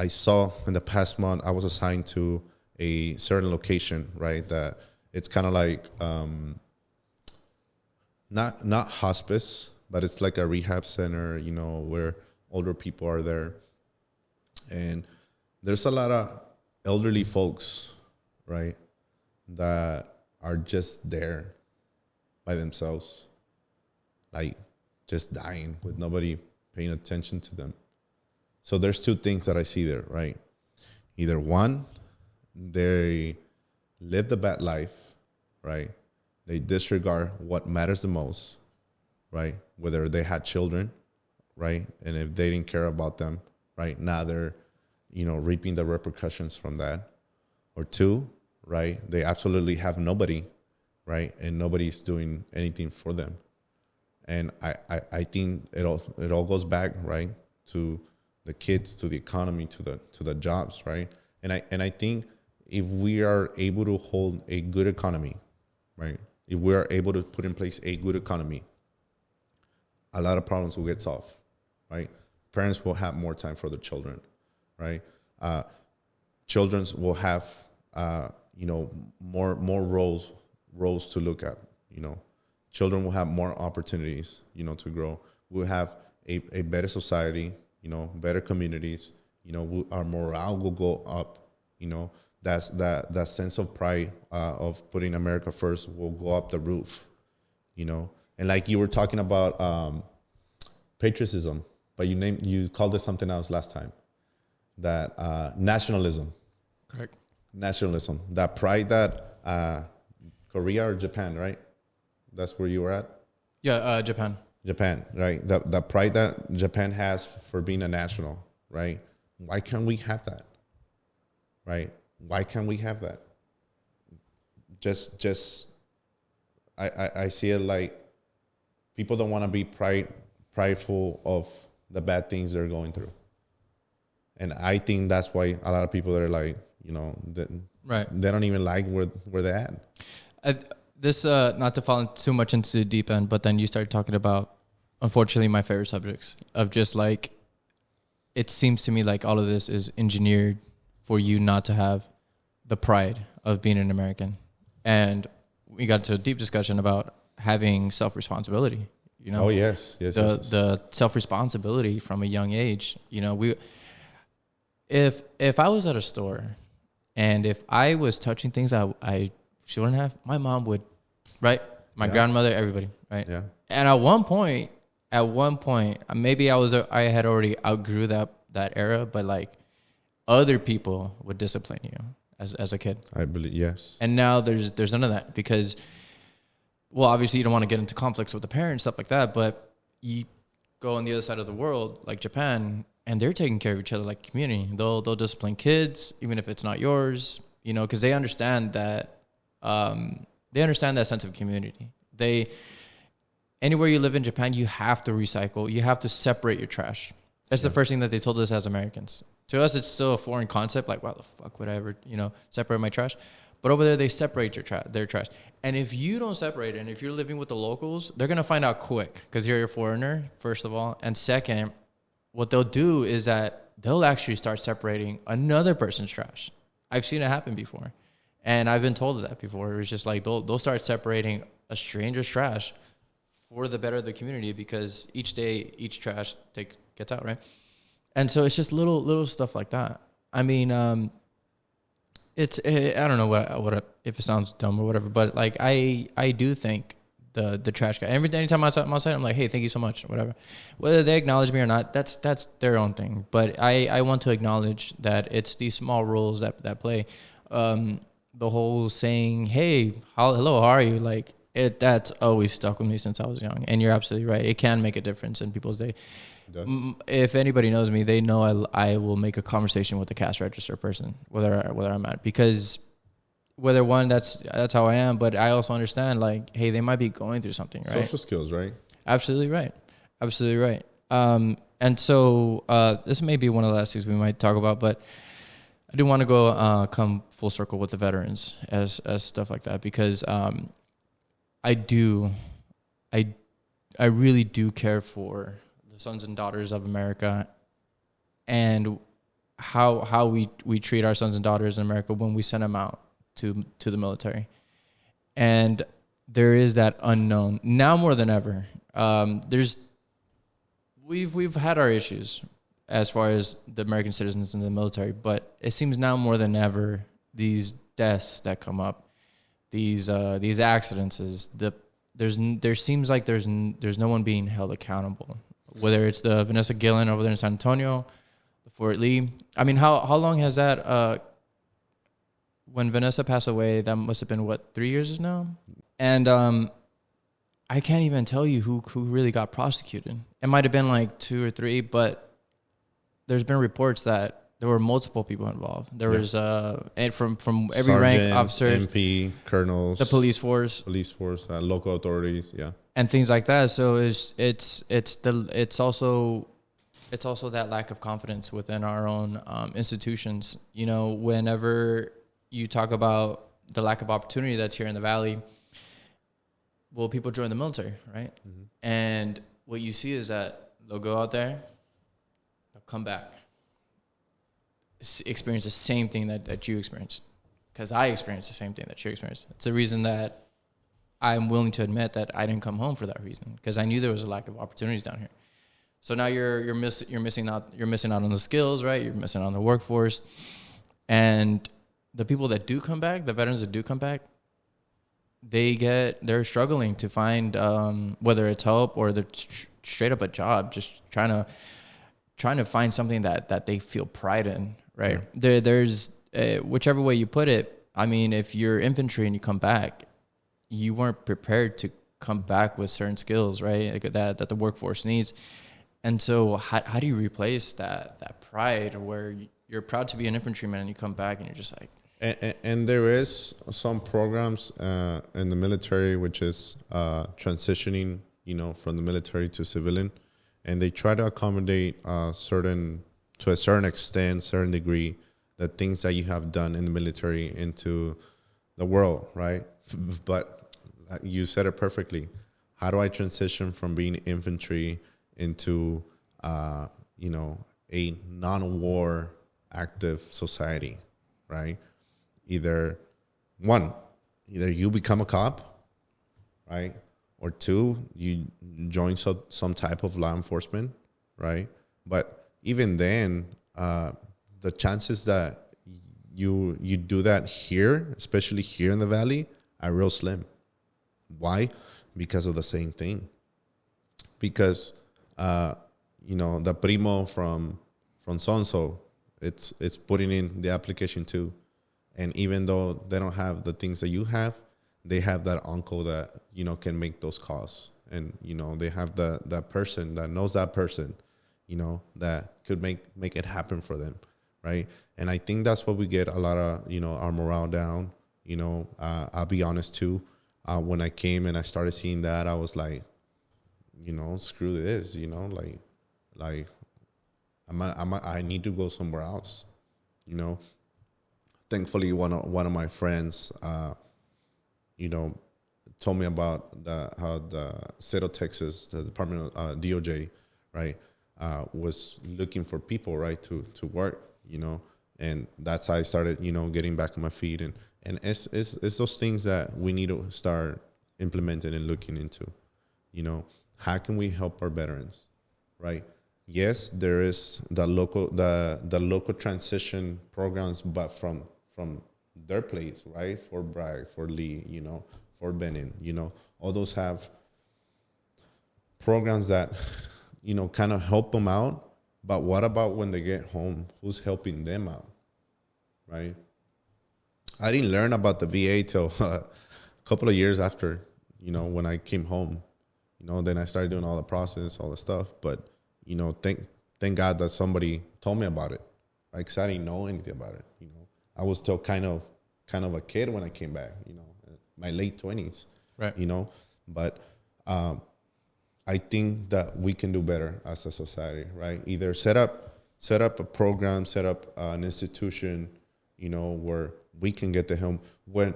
saw in the past month, I was assigned to a certain location, right? That it's kind of like not hospice, but it's like a rehab center, where older people are there. And there's a lot of elderly folks, right, that are just there by themselves, like just dying with nobody paying attention to them. So there's two things that I see there, right? Either one, they live the bad life, right? They disregard what matters the most, right? Whether they had children, right? And if they didn't care about them, right? Now they're, reaping the repercussions from that. Or two, right? They absolutely have nobody, right? And nobody's doing anything for them. And I think it all goes back, right, to the kids, to the economy, to the jobs, right? And I think if we are able to hold a good economy, right? If we are able to put in place a good economy, a lot of problems will get solved, right? Parents will have more time for their children, right? Children will have, more roles to look at, Children will have more opportunities, to grow. We'll have a better society, better communities, our morale will go up, that's that sense of pride of putting America first will go up the roof, And like you were talking about patriotism, but you called it something else last time. That nationalism. Correct. Nationalism. That pride that Korea or Japan, right? That's where you were at? Yeah, Japan. Japan, right? The pride that Japan has for being a national, right? Why can't we have that? Right? Why can't we have that? I see it like people don't want to be prideful of the bad things they're going through. And I think that's why a lot of people are like, right. They don't even like where they're at. This, not to fall too much into the deep end, but then you start talking about, unfortunately, my favorite subjects of just like it seems to me like all of this is engineered for you not to have the pride of being an American. And we got into a deep discussion about having self-responsibility, you know? Oh, yes. The self-responsibility from a young age, you know, if I was at a store and if I was touching things I shouldn't have, my mom would, right? My grandmother, everybody, right? Yeah. And at one point, maybe I had already outgrew that era, but like other people would discipline you as a kid. I believe, yes. And now there's none of that because, well, obviously you don't want to get into conflicts with the parents, stuff like that, but you go on the other side of the world, like Japan, and they're taking care of each other like a community. They'll discipline kids, even if it's not yours, you know, because they understand that sense of community. Anywhere you live in Japan, you have to recycle. You have to separate your trash. That's the first thing that they told us as Americans. To us, it's still a foreign concept. Like, why the fuck would I ever, you know, separate my trash? But over there, they separate their trash. And if you don't separate it, and if you're living with the locals, they're going to find out quick because you're a foreigner, first of all. And second, what they'll do is that they'll actually start separating another person's trash. I've seen it happen before. And I've been told that before. It was just like they'll start separating a stranger's trash for the better of the community because each day, each trash gets out, right? And so it's just little stuff like that. I mean, I don't know what if it sounds dumb or whatever, but like I do think the trash guy. Anytime I'm outside, I'm like, hey, thank you so much, whatever. Whether they acknowledge me or not, that's their own thing. But I want to acknowledge that it's these small rules that play. The whole saying, hey, hello, how are you? Like that's always stuck with me since I was young. And you're absolutely right. It can make a difference in people's day. If anybody knows me, they know I will make a conversation with the cash register person, whether I'm at, because whether one, that's how I am, but I also understand like, hey, they might be going through something, right? Social skills, right? Absolutely right. And so this may be one of the last things we might talk about, but I do want to go come full circle with the veterans as stuff like that because I really do care for the sons and daughters of America and how we treat our sons and daughters in America when we send them out to the military. And there is that unknown now more than ever. We've had our issues as far as the American citizens in the military, but it seems now more than ever these deaths that come up, these accidents, there seems like there's no one being held accountable. Whether it's the Vanessa Guillen over there in San Antonio, the Fort Lee. I mean, how long has that? When Vanessa passed away, that must have been 3 years now, and I can't even tell you who really got prosecuted. It might have been like 2 or 3, but there's been reports that there were multiple people involved. There was and from every rank, officers, MP, colonels, the police force, local authorities, and things like that. So it's also that lack of confidence within our own institutions. You know, whenever you talk about the lack of opportunity that's here in the Valley, well, people join the military, right? Mm-hmm. And what you see is that they'll go out there, they'll come back, experience the same thing that you experienced, because I experienced the same thing that you experienced. It's the reason that I'm willing to admit that I didn't come home for that reason, because I knew there was a lack of opportunities down here. So now you're missing out on the skills, right? You're missing out on the workforce, and the people that do come back, the veterans that do come back, they're struggling to find whether it's help or they're straight up a job, just trying to find something that they feel pride in, right? Yeah. There's whichever way you put it. I mean, if you're infantry and you come back, you weren't prepared to come back with certain skills, right? Like that the workforce needs. And so how do you replace that pride where you're proud to be an infantryman and you come back and you're just like... And there is some programs in the military which is transitioning, from the military to civilian, and they try to accommodate to a certain extent, certain degree, the things that you have done in the military into the world, right? But you said it perfectly. How do I transition from being infantry into, a a non-war active society, right? Either you become a cop, right? Or two, you join some type of law enforcement, right? But even then, the chances that you do that here, especially here in the Valley, are real slim. Why? Because of the same thing. Because the primo from so-and-so, it's putting in the application too. And even though they don't have the things that you have, they have that uncle that, can make those calls. And, they have that person that knows that person, that could make it happen for them, right? And I think that's what we get a lot of, our morale down. I'll be honest too. When I came and I started seeing that, I was like, screw this, like I need to go somewhere else, Thankfully, one of my friends, told me about how the state of Texas, the Department of DOJ, right, was looking for people, right, to work, and that's how I started, getting back on my feet, and it's those things that we need to start implementing and looking into, how can we help our veterans, right? Yes, there is the local transition programs, but from their place, right? Fort Bragg, Fort Lee, Fort Benning, all those have programs that, kind of help them out. But what about when they get home? Who's helping them out, right? I didn't learn about the VA till a couple of years after, when I came home. Then I started doing all the process, all the stuff. But, thank God that somebody told me about it, right? Because I didn't know anything about it, I was still kind of a kid when I came back, my late 20s, right? But I think that we can do better as a society, right? Either set up a program, set up an institution, where we can get the help. When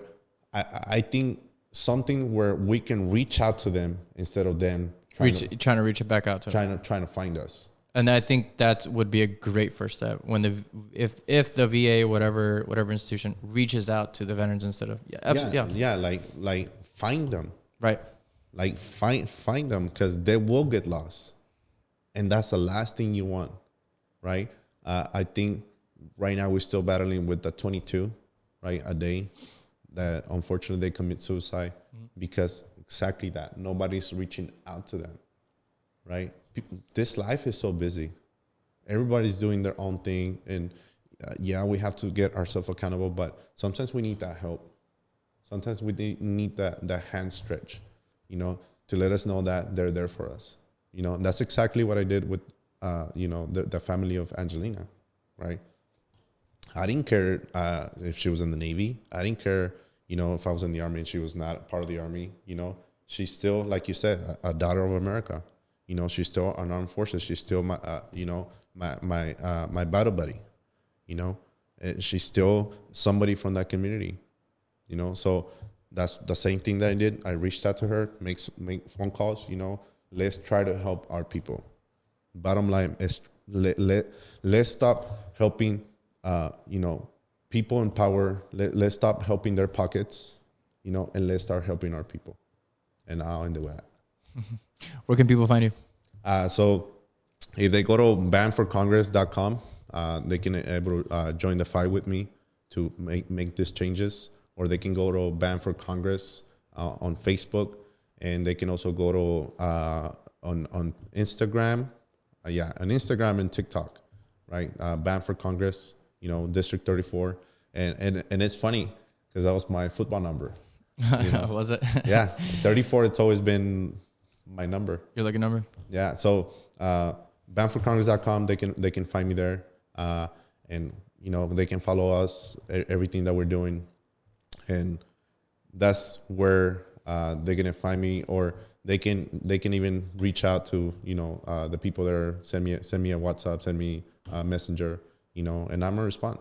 I think something where we can reach out to them instead of them trying to reach it back out to them. Trying to find us. And I think that would be a great first step when if the VA, whatever institution, reaches out to the veterans instead of like find them, right? Like find them, because they will get lost, and that's the last thing you want, right? I think right now we're still battling with the 22, right, a day that unfortunately they commit suicide because exactly that nobody's reaching out to them, right? This life is so busy. Everybody's doing their own thing. And we have to get ourselves accountable, but sometimes we need that help. Sometimes we need that hand stretch, to let us know that they're there for us. And that's exactly what I did with, the family of Angelina, right? I didn't care if she was in the Navy. I didn't care, if I was in the Army and she was not part of the Army. She's still, like you said, a daughter of America. She's still an armed forces. She's still my, my battle buddy. She's still somebody from that community. So that's the same thing that I did. I reached out to her, make phone calls. Let's try to help our people. Bottom line is let's stop helping. People in power. Let's stop helping their pockets. And let's start helping our people. And I'll end with that. Where can people find you? So if they go to banforcongress.com, they can able to join the fight with me to make these changes, or they can go to Ban for Congress on Facebook, and they can also go to on Instagram, on Instagram and TikTok, right? Ban for Congress, District 34, and it's funny because that was my football number. Was it? Yeah, 34. It's always been my number. Your lucky number? Yeah. So banforcongress.com, they can find me there, and they can follow us, everything that we're doing, and that's where they're gonna find me, or they can even reach out to the people that are send me a WhatsApp, send me a messenger, and I'm gonna respond.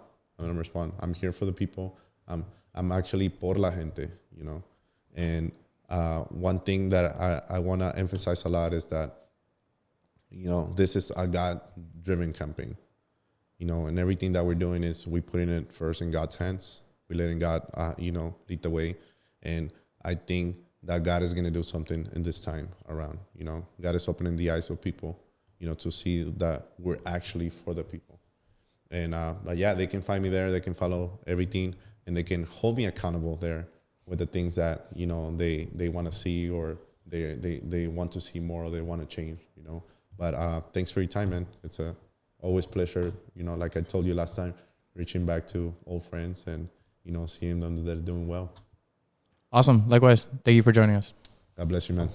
I'm here for the people. I'm actually por la gente, and one thing that I want to emphasize a lot is that, this is a God-driven campaign, and everything that we're doing is we putting it first in God's hands. We letting God, lead the way. And I think that God is going to do something in this time around, God is opening the eyes of people, to see that we're actually for the people. And, but yeah, they can find me there. They can follow everything, and they can hold me accountable there with the things that, they want to see, or they want to see more, or they want to change, But thanks for your time, man. It's always pleasure, like I told you last time, reaching back to old friends and, seeing them that they're doing well. Awesome. Likewise. Thank you for joining us. God bless you, man.